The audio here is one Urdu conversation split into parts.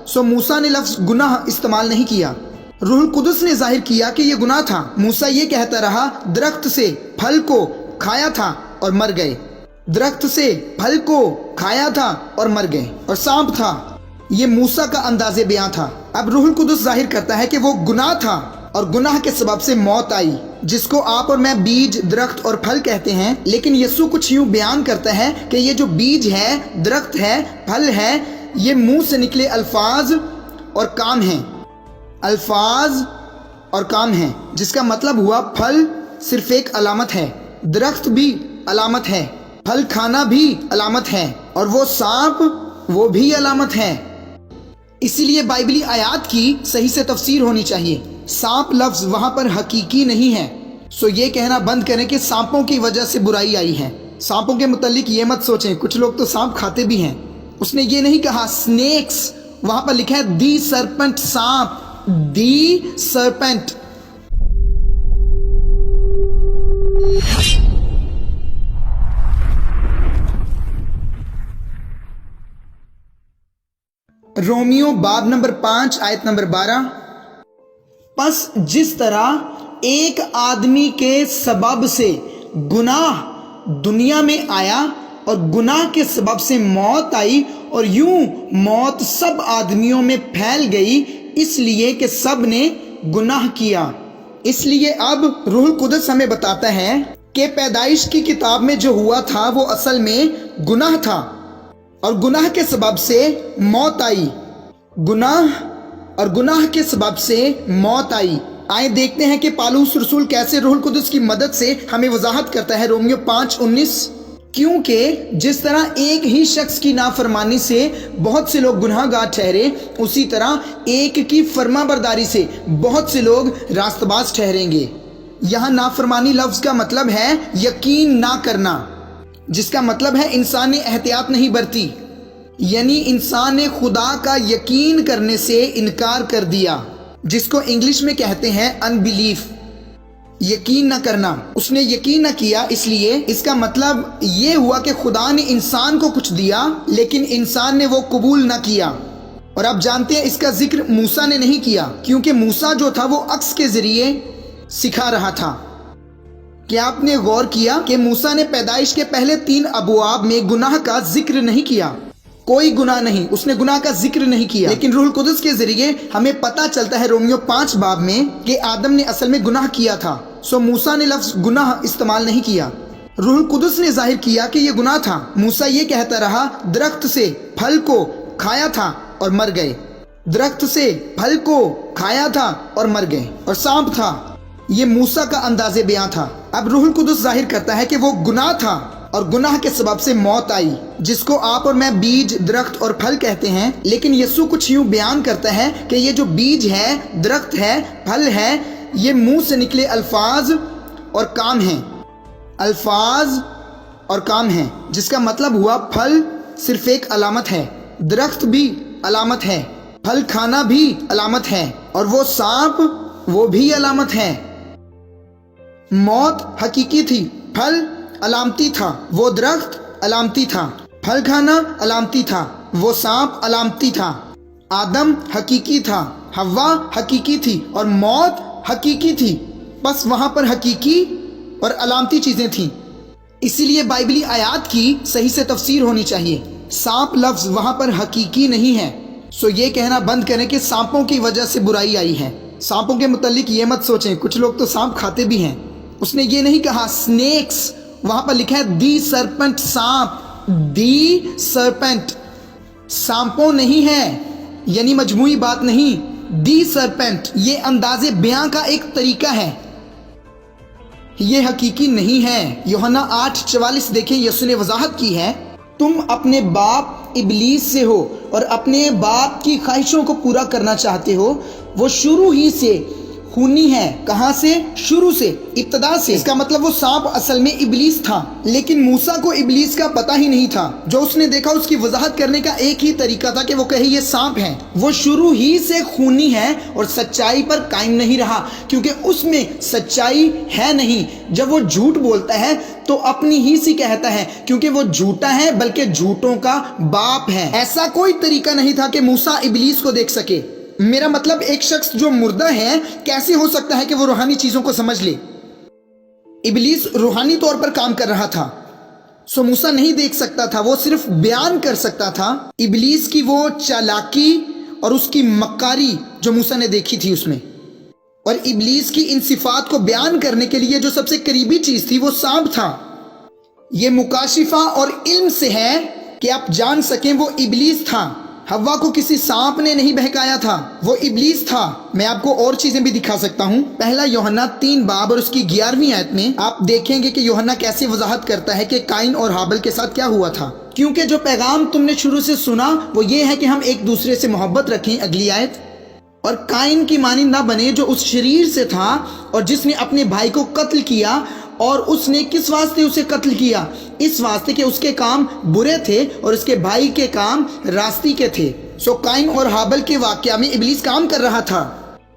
سو موسیٰ نے لفظ گناہ استعمال نہیں کیا۔ روح القدس نے ظاہر کیا کہ یہ گناہ تھا۔ موسیٰ یہ کہتا رہا درخت سے پھل کو کھایا تھا اور مر گئے، درخت سے پھل کو کھایا تھا اور مر گئے، اور سانپ تھا۔ یہ موسیٰ کا انداز بیان تھا۔ اب روح القدس ظاہر کرتا ہے کہ وہ گناہ تھا اور گناہ کے سبب سے موت آئی، جس کو آپ اور میں بیج، درخت اور پھل کہتے ہیں، لیکن یسوع کچھ یوں بیان کرتا ہے کہ یہ جو بیج ہے، درخت ہے، پھل ہے، یہ منہ سے نکلے الفاظ اور کام ہیں، الفاظ اور کام ہیں، جس کا مطلب ہوا پھل صرف ایک علامت ہے، درخت بھی علامت ہے، پھل کھانا بھی علامت ہے، اور وہ سانپ وہ بھی علامت ہے۔ اسی لیے بائبلی آیات کی صحیح سے تفسیر ہونی چاہیے۔ سانپ لفظ وہاں پر حقیقی نہیں ہے، سو یہ کہنا بند کریں کہ سانپوں کی وجہ سے برائی آئی ہے۔ سانپوں کے متعلق یہ مت سوچیں، کچھ لوگ تو سانپ کھاتے بھی ہیں۔ اس نے یہ نہیں کہا سنیکس، وہاں پر لکھا ہے دی سرپنٹ، سانپ، دی سرپنٹ۔ رومیو باب نمبر 5 آیت نمبر 12۔ پس جس طرح ایک آدمی کے سبب سے گناہ دنیا میں آیا اور گناہ کے سبب سے موت آئی، اور یوں موت سب آدمیوں میں پھیل گئی، اس لیے کہ سب نے گناہ کیا۔ اس لیے اب روح القدس ہمیں بتاتا ہے کہ پیدائش کی کتاب میں جو ہوا تھا وہ اصل میں گناہ تھا، اور گناہ کے سبب سے موت آئی، گناہ اور گناہ کے سبب سے موت آئی۔ آئیں دیکھتے ہیں کہ پالوس رسول کیسے روح القدس کی مدد سے ہمیں وضاحت کرتا ہے۔ رومیو 5:19، کیونکہ جس طرح ایک ہی شخص کی نافرمانی سے بہت سے لوگ گناہ گار ٹھہرے، اسی طرح ایک کی فرما برداری سے بہت سے لوگ راست باز ٹھہریں گے۔ یہاں نافرمانی لفظ کا مطلب ہے یقین نہ کرنا، جس کا مطلب ہے انسان نے احتیاط نہیں برتی، یعنی انسان نے خدا کا یقین کرنے سے انکار کر دیا، جس کو انگلش میں کہتے ہیں unbelief، یقین نہ کرنا۔ اس نے یقین نہ کیا، اس لیے اس کا مطلب یہ ہوا کہ خدا نے انسان کو کچھ دیا لیکن انسان نے وہ قبول نہ کیا۔ اور آپ جانتے ہیں اس کا ذکر موسیٰ نے نہیں کیا، کیونکہ موسیٰ جو تھا وہ عکس کے ذریعے سکھا رہا تھا۔ کیا آپ نے غور کیا کہ موسیٰ نے پیدائش کے پہلے 3 ابواب میں گناہ کا ذکر نہیں کیا؟ کوئی گناہ نہیں، اس نے گناہ کا ذکر نہیں کیا، لیکن روح القدس کے ذریعے ہمیں پتہ چلتا ہے رومیو 5 باب میں کہ آدم نے اصل میں گناہ کیا تھا، سو موسیٰ نے لفظ گناہ استعمال نہیں کیا۔ روح القدس نے ظاہر کیا کہ یہ گناہ تھا۔ موسیٰ یہ کہتا رہا درخت سے پھل کو کھایا تھا اور مر گئے، درخت سے پھل کو کھایا تھا اور مر گئے، اور سانپ تھا۔ یہ موسیٰ کا انداز بیان تھا۔ اب روح القدس ظاہر کرتا ہے کہ وہ گناہ تھا اور گناہ کے سبب سے موت آئی، جس کو آپ اور میں بیج، درخت اور پھل کہتے ہیں، لیکن یسوع کچھ یوں بیان کرتا ہے کہ یہ جو بیج ہے، درخت ہے، پھل ہے، یہ منہ سے نکلے الفاظ اور کام ہیں، الفاظ اور کام ہیں، جس کا مطلب ہوا پھل صرف ایک علامت ہے، درخت بھی علامت ہے، پھل کھانا بھی علامت ہے، اور وہ سانپ وہ بھی علامت ہے۔ موت حقیقی تھی، پھل علامتی تھا، وہ درخت علامتی تھا، پھل کھانا علامتی تھا، وہ سانپ علامتی تھا۔ آدم حقیقی تھا، حوا حقیقی تھی، اور موت حقیقی تھی۔ بس وہاں پر حقیقی اور علامتی چیزیں تھیں۔ اسی لیے بائبلی آیات کی صحیح سے تفسیر ہونی چاہیے۔ سانپ لفظ وہاں پر حقیقی نہیں ہے، سو یہ کہنا بند کریں کہ سانپوں کی وجہ سے برائی آئی ہے۔ سانپوں کے متعلق یہ مت سوچیں، کچھ لوگ تو سانپ کھاتے بھی ہیں۔ اس نے یہ نہیں کہا سنیکس، وہاں پر لکھا ہے دی سرپنٹ، سانپ، دی سرپنٹ، سانپوں نہیں ہے، یعنی مجموعی بات نہیں۔ دی سرپنٹ یہ انداز بیان کا ایک طریقہ ہے، یہ حقیقی نہیں ہے۔ یوحنا 8:44 دیکھیں، یسوع نے وضاحت کی ہے، تم اپنے باپ ابلیس سے ہو اور اپنے باپ کی خواہشوں کو پورا کرنا چاہتے ہو۔ وہ شروع ہی سے خونی ہے۔ کہاں سے؟ شروع سے، ابتدا سے۔ اس کا مطلب وہ سانپ اصل میں ابلیس تھا، لیکن موسیٰ کو ابلیس کا پتہ ہی نہیں تھا۔ جو اس نے دیکھا اس کی وضاحت کرنے کا ایک ہی طریقہ تھا کہ وہ کہے یہ سانپ ہے۔ وہ شروع ہی سے خونی ہے اور سچائی پر قائم نہیں رہا، کیونکہ اس میں سچائی ہے نہیں۔ جب وہ جھوٹ بولتا ہے تو اپنی ہی سی کہتا ہے، کیونکہ وہ جھوٹا ہے بلکہ جھوٹوں کا باپ ہے۔ ایسا کوئی طریقہ نہیں تھا کہ موسیٰ ابلیس کو دیکھ سکے۔ میرا مطلب ایک شخص جو مردہ ہے کیسے ہو سکتا ہے کہ وہ روحانی چیزوں کو سمجھ لے؟ ابلیس روحانی طور پر کام کر رہا تھا، سو موسیٰ نہیں دیکھ سکتا تھا، وہ صرف بیان کر سکتا تھا۔ ابلیس کی وہ چالاکی اور اس کی مکاری جو موسیٰ نے دیکھی تھی اس میں، اور ابلیس کی ان صفات کو بیان کرنے کے لیے جو سب سے قریبی چیز تھی وہ سانپ تھا۔ یہ مکاشفہ اور علم سے ہے کہ آپ جان سکیں وہ ابلیس تھا۔ حوا کو کسی سانپ نے نہیں بہکایا تھا، وہ ابلیس تھا۔ میں آپ کو اور چیزیں بھی دکھا سکتا ہوں۔ پہلا یوحنا 3 باب اور اس کی 11ویں آیت میں آپ دیکھیں گے کہ یوحنا کیسے وضاحت کرتا ہے کہ قائن اور ہابل کے ساتھ کیا ہوا تھا۔ کیونکہ جو پیغام تم نے شروع سے سنا وہ یہ ہے کہ ہم ایک دوسرے سے محبت رکھیں، اگلی آیت، اور قائن کی مانند نہ بنے جو اس شریر سے تھا اور جس نے اپنے بھائی کو قتل کیا۔ اور اس نے کس واسطے اسے قتل کیا؟ اس واسطے کہ اس کے کام برے تھے اور اس کے بھائی کے کام راستی کے تھے۔ سو قائن اور ہابل کے واقعہ میں ابلیس کام کر رہا تھا۔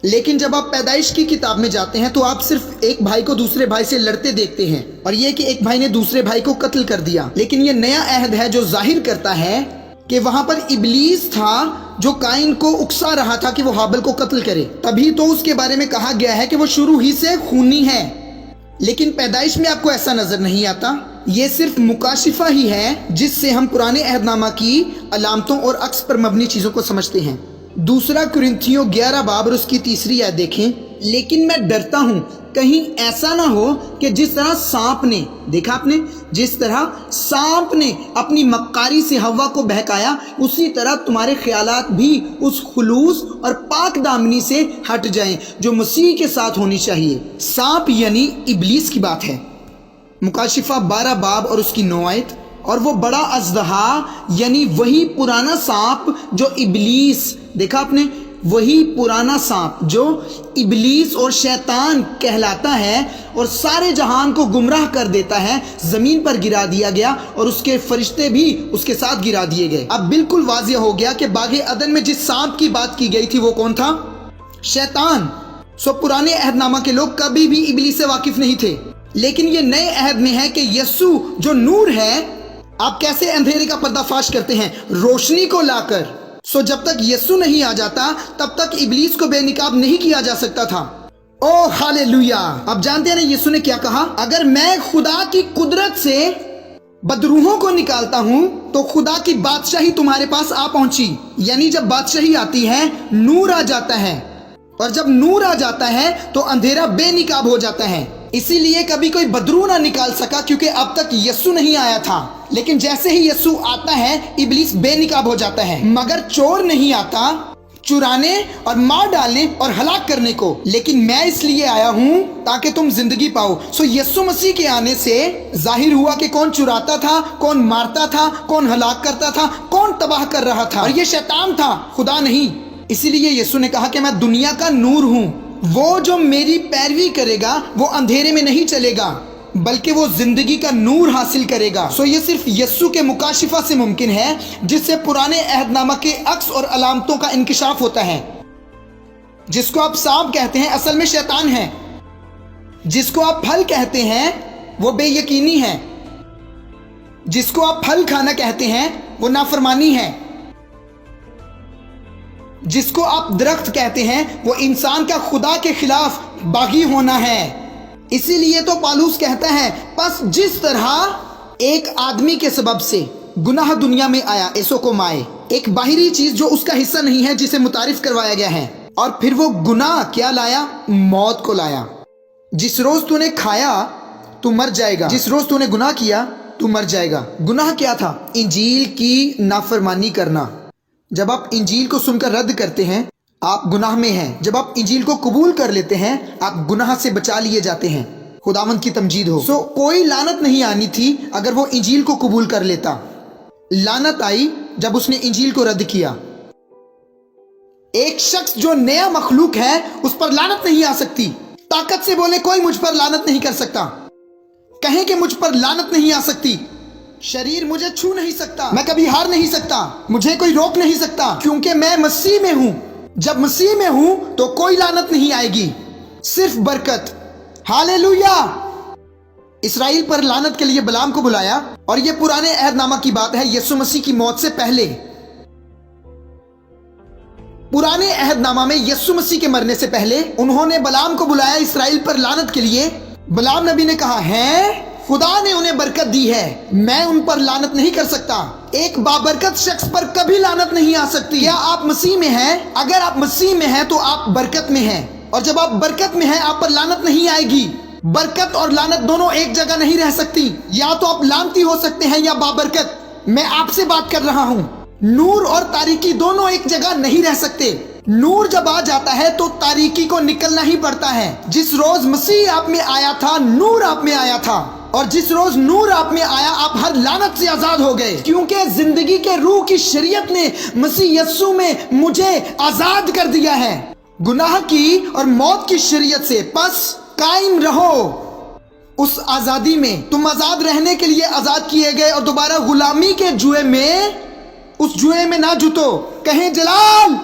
لیکن جب آپ پیدائش کی کتاب میں جاتے ہیں تو آپ صرف ایک بھائی کو دوسرے بھائی سے لڑتے دیکھتے ہیں، اور یہ کہ ایک بھائی نے دوسرے بھائی کو قتل کر دیا۔ لیکن یہ نیا عہد ہے جو ظاہر کرتا ہے کہ وہاں پر ابلیس تھا جو قائن کو اکسا رہا تھا کہ وہ ہابل کو قتل کرے۔ تبھی تو اس کے بارے میں کہا گیا ہے کہ وہ شروع ہی سے خونی ہے۔ لیکن پیدائش میں آپ کو ایسا نظر نہیں آتا۔ یہ صرف مکاشفہ ہی ہے جس سے ہم پرانے عہد نامہ کی علامتوں اور عکس پر مبنی چیزوں کو سمجھتے ہیں۔ دوسرا کرنتھیوں 11 باب اور اس کی 3 آیت دیکھیں۔ لیکن میں ڈرتا ہوں کہیں ایسا نہ ہو کہ جس طرح سانپ نے، دیکھا آپ نے، جس طرح سانپ نے اپنی مکاری سے حوا کو بہکایا، اسی طرح تمہارے خیالات بھی اس خلوص اور پاک دامنی سے ہٹ جائیں جو مسیح کے ساتھ ہونی چاہیے۔ سانپ یعنی ابلیس کی بات ہے۔ مکاشفہ 12 باب اور اس کی 9 آیت، اور وہ بڑا اژدہا یعنی وہی پرانا سانپ جو ابلیس، دیکھا آپ نے، وہی پرانا سانپ جو ابلیس اور شیطان کہلاتا ہے اور سارے جہان کو گمراہ کر دیتا ہے، زمین پر گرا دیا گیا اور اس کے فرشتے بھی اس کے ساتھ گرا دیے گئے۔ اب بالکل واضح ہو گیا کہ باغ عدن میں جس سانپ کی بات کی گئی تھی وہ کون تھا؟ شیطان۔ سو پرانے عہد نامہ کے لوگ کبھی بھی ابلیس سے واقف نہیں تھے، لیکن یہ نئے عہد میں ہے کہ یسوع جو نور ہے، آپ کیسے اندھیرے کا پردہ فاش کرتے ہیں؟ روشنی کو لا کر۔ سو جب تک یسوع نہیں آ جاتا تب تک ابلیس کو بے نقاب نہیں کیا جا سکتا تھا۔ او ہاللویا! اب جانتے ہیں نا یسوع نے کیا کہا؟ اگر میں خدا کی قدرت سے بدروحوں کو نکالتا ہوں تو خدا کی بادشاہی تمہارے پاس آ پہنچی۔ یعنی جب بادشاہی آتی ہے نور آ جاتا ہے، اور جب نور آ جاتا ہے تو اندھیرا بے نقاب ہو جاتا ہے۔ اسی لیے کبھی کوئی بدروح نہ نکال سکا کیونکہ اب تک یسوع نہیں آیا تھا۔ لیکن جیسے ہی یسوع آتا ہے ابلیس بے نقاب ہو جاتا ہے۔ مگر چور نہیں آتا چرانے اور مار ڈالنے اور ہلاک کرنے کو، لیکن میں اس لیے آیا ہوں تاکہ تم زندگی پاؤ۔ سو یسوع مسیح کے آنے سے ظاہر ہوا کہ کون چراتا تھا، کون مارتا تھا، کون ہلاک کرتا تھا، کون تباہ کر رہا تھا، اور یہ شیطان تھا، خدا نہیں۔ اسی لیے یسوع نے کہا کہ میں دنیا کا نور ہوں، وہ جو میری پیروی کرے گا وہ اندھیرے میں نہیں چلے گا بلکہ وہ زندگی کا نور حاصل کرے گا۔ سو یہ صرف یسوع کے مکاشفہ سے ممکن ہے جس سے پرانے عہد نامہ کے عکس اور علامتوں کا انکشاف ہوتا ہے۔ جس کو آپ سانپ کہتے ہیں اصل میں شیطان ہے، جس کو آپ پھل کہتے ہیں وہ بے یقینی ہے، جس کو آپ پھل کھانا کہتے ہیں وہ نافرمانی ہے، جس کو آپ درخت کہتے ہیں وہ انسان کا خدا کے خلاف باغی ہونا ہے۔ اسی لیے تو پالوس کہتا ہے پس جس طرح ایک آدمی کے سبب سے گناہ دنیا میں آیا، ایسو کو مائے، ایک باہری چیز جو اس کا حصہ نہیں ہے جسے متعارف کروایا گیا ہے، اور پھر وہ گناہ کیا لایا؟ موت کو لایا۔ جس روز تو نے کھایا تو مر جائے گا، جس روز تو نے گناہ کیا تو مر جائے گا۔ گناہ کیا تھا؟ انجیل کی نافرمانی کرنا۔ جب آپ انجیل کو سن کر رد کرتے ہیں آپ گناہ میں ہیں، جب آپ انجیل کو قبول کر لیتے ہیں آپ گناہ سے بچا لیے جاتے ہیں۔ خداوند کی تمجید ہو۔ سو کوئی لعنت نہیں آنی تھی اگر وہ انجیل کو قبول کر لیتا۔ لعنت آئی جب اس نے انجیل کو رد کیا۔ ایک شخص جو نیا مخلوق ہے اس پر لعنت نہیں آ سکتی۔ طاقت سے بولے کوئی مجھ پر لعنت نہیں کر سکتا، کہیں کہ مجھ پر لعنت نہیں آ سکتی۔ شریر مجھے چھو نہیں سکتا، میں کبھی ہار نہیں سکتا، مجھے کوئی روک نہیں سکتا کیونکہ میں مسیح میں ہوں۔ جب مسیح میں ہوں تو کوئی لعنت نہیں آئے گی، صرف برکت۔ ہاللویا! اسرائیل پر لعنت کے لیے بلعام کو بلایا، اور یہ پرانے عہد نامہ کی بات ہے، یسوع مسیح کی موت سے پہلے۔ پرانے عہد نامہ میں یسوع مسیح کے مرنے سے پہلے انہوں نے بلعام کو بلایا اسرائیل پر لعنت کے لیے۔ بلعام نبی نے کہا ہے خدا نے انہیں برکت دی ہے، میں ان پر لعنت نہیں کر سکتا۔ ایک بابرکت شخص پر کبھی لعنت نہیں آ سکتی۔ کیا آپ مسیح میں ہیں؟ اگر آپ مسیح میں ہیں تو آپ برکت میں ہیں، اور جب آپ برکت میں ہیں آپ پر لعنت نہیں آئے گی۔ برکت اور لعنت دونوں ایک جگہ نہیں رہ سکتی، یا تو آپ لعنتی ہو سکتے ہیں یا بابرکت۔ میں آپ سے بات کر رہا ہوں، نور اور تاریکی دونوں ایک جگہ نہیں رہ سکتے۔ نور جب آ جاتا ہے تو تاریکی کو نکلنا ہی پڑتا ہے۔ جس روز مسیح آپ میں آیا تھا نور آپ میں آیا تھا، اور جس روز نور آپ میں آیا آپ ہر لعنت سے آزاد ہو گئے، کیونکہ زندگی کے روح کی شریعت نے مسیح یسوع میں مجھے آزاد کر دیا ہے گناہ کی اور موت کی شریعت سے۔ پس قائم رہو اس آزادی میں۔ تم آزاد رہنے کے لیے آزاد کیے گئے، اور دوبارہ غلامی کے جوئے میں، اس جوئے میں نہ جتو۔ کہیں جلال